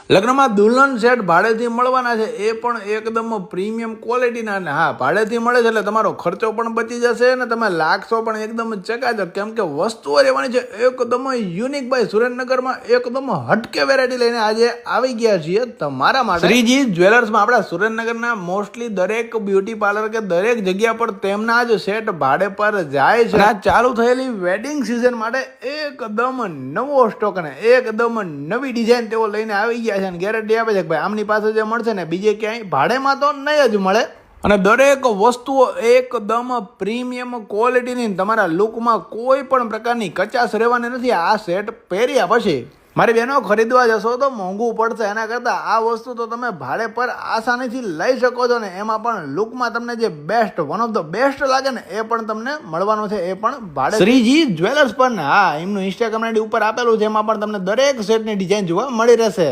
લગ્નમાં દુલ્હન સેટ ભાડેથી મળવાના છે, એ પણ એકદમ પ્રીમિયમ ક્વોલિટીના. અને હા, ભાડેથી મળે છે એટલે તમારો ખર્ચો પણ બચી જશે અને તમે લાગશો પણ એકદમ ચકાચક, કેમ કે વસ્તુઓ રહેવાની છે એકદમ યુનિક. ભાઈ, સુરેન્દ્રનગરમાં એકદમ હટકે વેરાયટી લઈને આજે આવી ગયા છીએ તમારા માટે. શ્રીજી જ્વેલર્સમાં આપણા સુરેન્દ્રનગરના મોસ્ટલી દરેક બ્યુટી પાર્લર કે દરેક જગ્યા પર તેમના જ સેટ ભાડે પર જાય છે. આ ચાલુ થયેલી વેડિંગ સિઝન માટે એકદમ નવો સ્ટોક અને એકદમ નવી ડિઝાઇન તેઓ લઈને આવી ગયા છે અને ગેરંટી આપે છે કે ભાઈ આમની પાસે જે મળશે ને બીજે ક્યાંય ભાડેમાં તો નહીં જ મળે. અને દરેક વસ્તુઓ એકદમ પ્રીમિયમ ક્વોલિટીની, તમારા લુકમાં કોઈ પણ પ્રકારની કચાશ રહેવાની નથી. આ સેટ પહેર્યા પછી મારી બહેનો ખરીદવા જશો તો મોંઘું પડશે, એના કરતાં આ વસ્તુ તો તમે ભાડે પર આસાનીથી લઈ શકો છો ને એમાં પણ લુકમાં તમને જે best, one of the best લાગે ને એ પણ તમને મળવાનું છે, એ પણ ભાડે. શ્રીજી જ્વેલર્સ પર ને હા, એમનું ઇન્સ્ટાગ્રામ આઈડી ઉપર આપેલું છે, એમાં પણ તમને દરેક સેટની ડિઝાઇન જોવા મળી રહેશે.